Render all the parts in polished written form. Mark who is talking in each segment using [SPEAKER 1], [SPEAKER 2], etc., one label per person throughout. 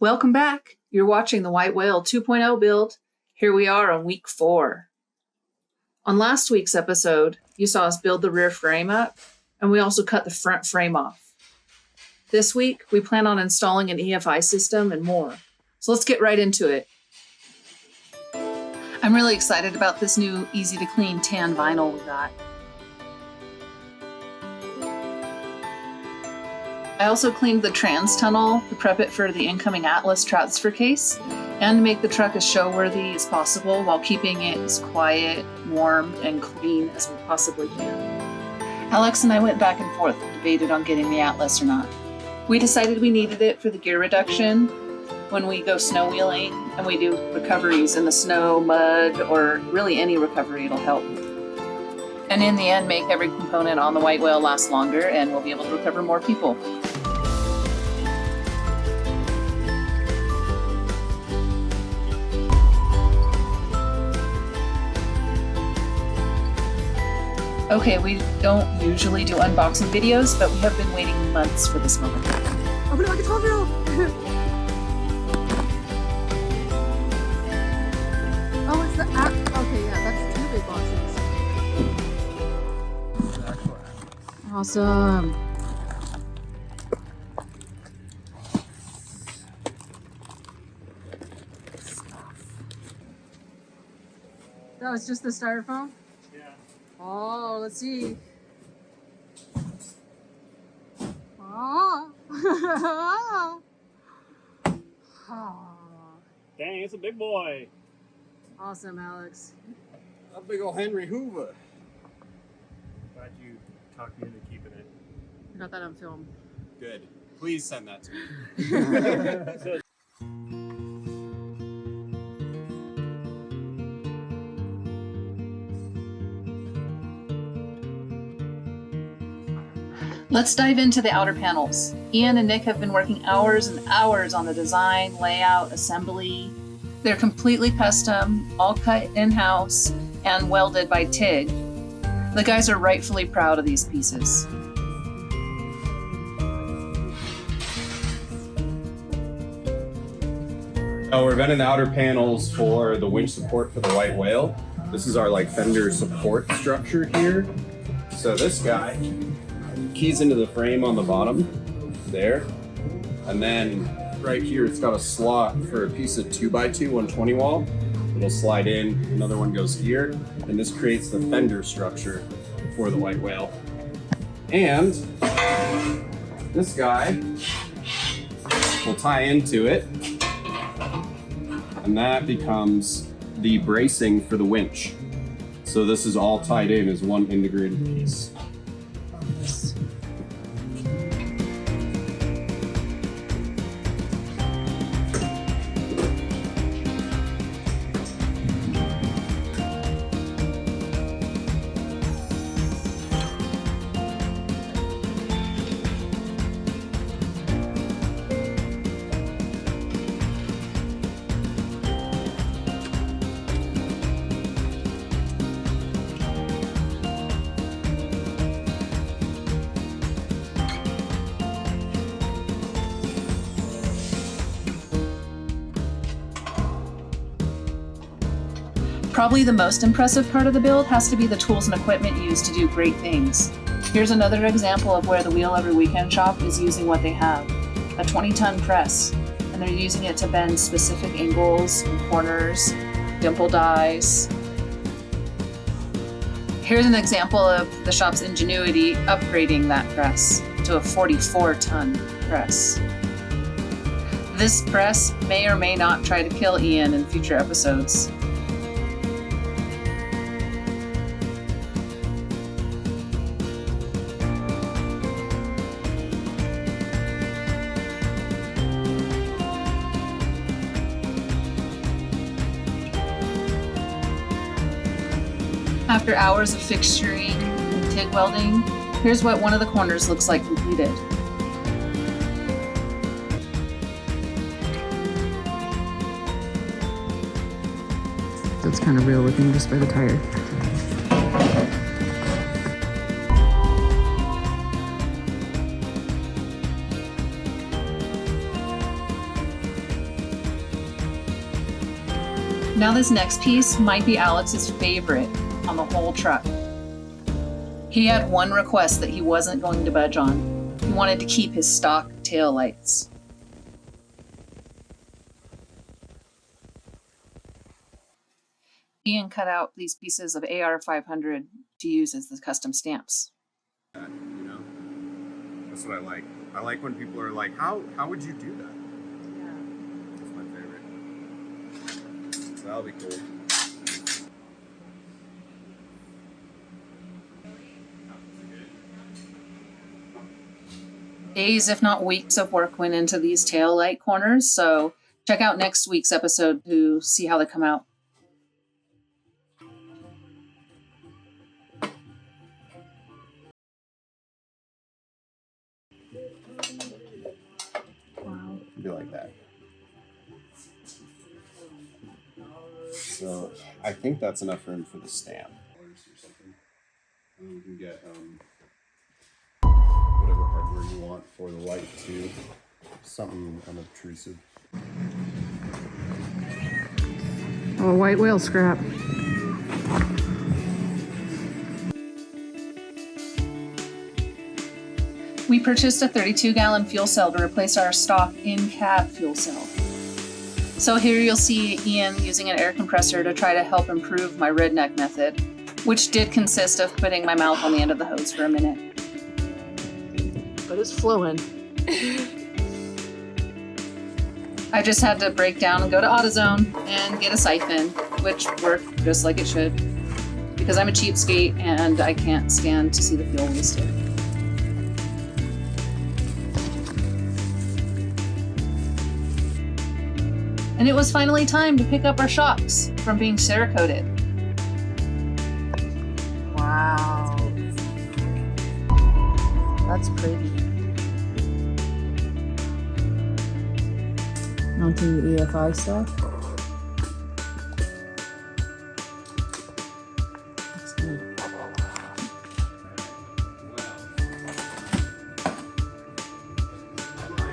[SPEAKER 1] Welcome back. You're watching the White Whale 2.0 build. Here we are on week 4. On last week's episode, you saw us build the rear frame up, and we also cut the front frame off. This week, we plan on installing an EFI system and more. So let's get right into it. I'm really excited about this new easy-to-clean tan vinyl we got. I also cleaned the trans tunnel to prep it for the incoming Atlas transfer case and to make the truck as show-worthy as possible while keeping it as quiet, warm, and clean as we possibly can. Alex and I went back and forth and debated on getting the Atlas or not. We decided we needed it for the gear reduction when we go snow wheeling and we do recoveries in the snow, mud, or really any recovery, it'll help. And in the end, make every component on the White Whale last longer and we'll be able to recover more people. Okay, we don't usually do unboxing videos, but we have been waiting months for this moment.
[SPEAKER 2] Open it like a 12-year-old! Oh, it's the app. Okay, yeah, that's 2 big boxes. Awesome. That was just the styrofoam? Oh, let's see. Oh.
[SPEAKER 3] Dang, it's a big boy.
[SPEAKER 2] Awesome, Alex.
[SPEAKER 4] A big old Henry Hoover.
[SPEAKER 3] Glad you talked me into keeping it.
[SPEAKER 2] I got that on film.
[SPEAKER 4] Good. Please send that to me.
[SPEAKER 1] Let's dive into the outer panels. Ian and Nick have been working hours and hours on the design, layout, assembly. They're completely custom, all cut in-house, and welded by TIG. The guys are rightfully proud of these pieces.
[SPEAKER 4] Oh, we're venting the outer panels for the winch support for the White Whale. This is our fender support structure here. So this guy keys into the frame on the bottom there, and then right here it's got a slot for a piece of 2x2 120 wall. It'll slide in, another one goes here, and this creates the fender structure for the White Whale. And this guy will tie into it, and that becomes the bracing for the winch. So this is all tied in as one integrated piece.
[SPEAKER 1] Probably the most impressive part of the build has to be the tools and equipment used to do great things. Here's another example of where the Wheel Every Weekend shop is using what they have. A 20-ton press, and they're using it to bend specific angles and corners, dimple dies. Here's an example of the shop's ingenuity upgrading that press to a 44-ton press. This press may or may not try to kill Ian in future episodes. After hours of fixturing and TIG welding, here's what one of the corners looks like completed.
[SPEAKER 2] That's kind of real looking just by the tire.
[SPEAKER 1] Now this next piece might be Alex's favorite on the whole truck. He had one request that he wasn't going to budge on. He wanted to keep his stock taillights. Ian cut out these pieces of AR500 to use as the custom stamps.
[SPEAKER 4] You know, that's what I like. I like when people are like, how would you do that?
[SPEAKER 2] Yeah.
[SPEAKER 4] That's my favorite. That'll be cool.
[SPEAKER 1] Days, if not weeks, of work went into these tail light corners, so check out next week's episode to see how they come out.
[SPEAKER 2] Wow.
[SPEAKER 4] Be like that. So I think that's enough room for the stamp. And you can get whatever hardware you want for the light too. Something unobtrusive.
[SPEAKER 2] Oh, white whale scrap.
[SPEAKER 1] We purchased a 32-gallon fuel cell to replace our stock in-cab fuel cell. So here you'll see Ian using an air compressor to try to help improve my redneck method, which did consist of putting my mouth on the end of the hose for a minute.
[SPEAKER 2] But it's flowing.
[SPEAKER 1] I just had to break down and go to AutoZone and get a siphon, which worked just like it should, because I'm a cheapskate and I can't stand to see the fuel wasted. And it was finally time to pick up our shocks from being Cerakoted.
[SPEAKER 2] Wow. That's pretty. Mounting the EFI stuff. That's good.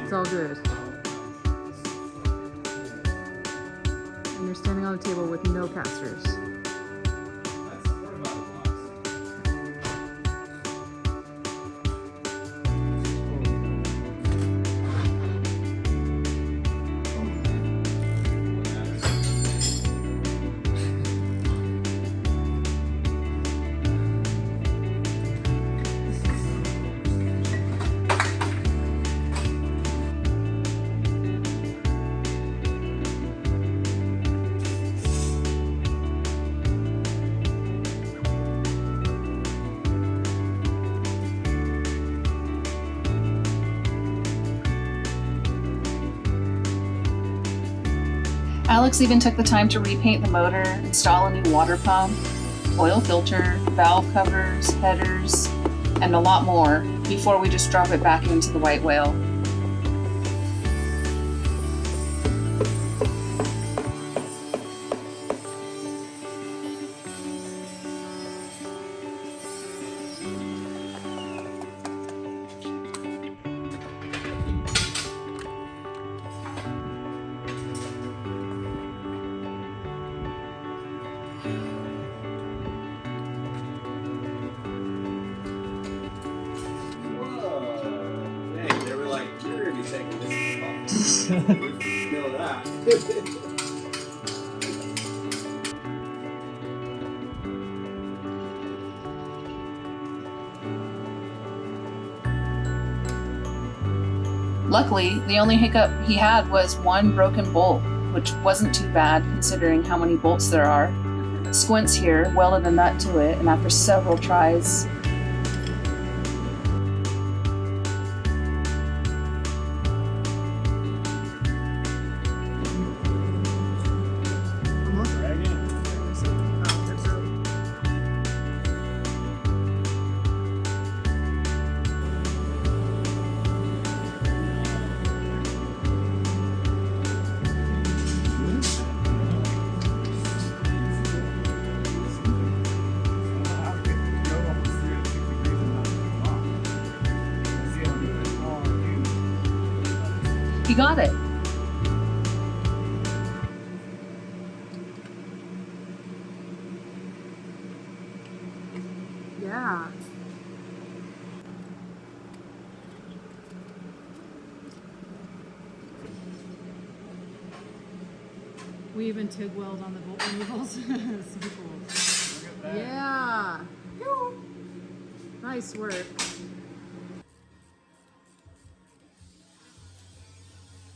[SPEAKER 2] It's all good. And you're standing on a table with no casters.
[SPEAKER 1] Alex even took the time to repaint the motor, install a new water pump, oil filter, valve covers, headers, and a lot more before we just drop it back into the white whale.
[SPEAKER 4] Know that.
[SPEAKER 1] Luckily, the only hiccup he had was one broken bolt, which wasn't too bad considering how many bolts there are. Squints here welded a nut to it, and after several tries, he got it.
[SPEAKER 2] Yeah. We even TIG weld on the bolt removals. So cool. Yeah. Nice work.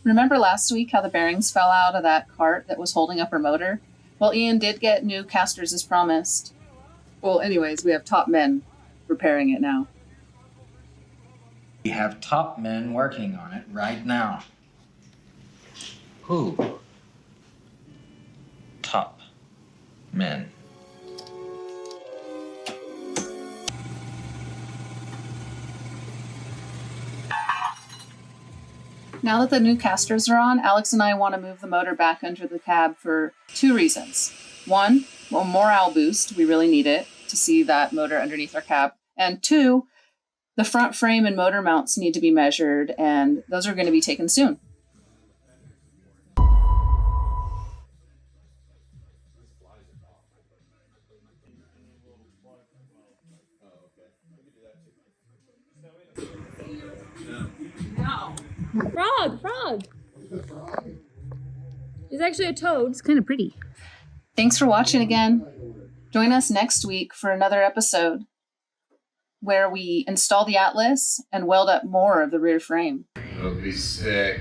[SPEAKER 1] Remember last week how the bearings fell out of that cart that was holding up her motor? Well, Ian did get new casters as promised. Well, anyways, we have top men repairing it now.
[SPEAKER 5] We have top men working on it right now. Who? Top men.
[SPEAKER 1] Now that the new casters are on, Alex and I want to move the motor back under the cab for 2 reasons. One, well, morale boost. We really need it to see that motor underneath our cab. And 2, the front frame and motor mounts need to be measured, and those are going to be taken soon.
[SPEAKER 6] Frog! It's actually a toad. It's kind of pretty.
[SPEAKER 1] Thanks for watching again. Join us next week for another episode where we install the Atlas and weld up more of the rear frame.
[SPEAKER 7] It'll be sick.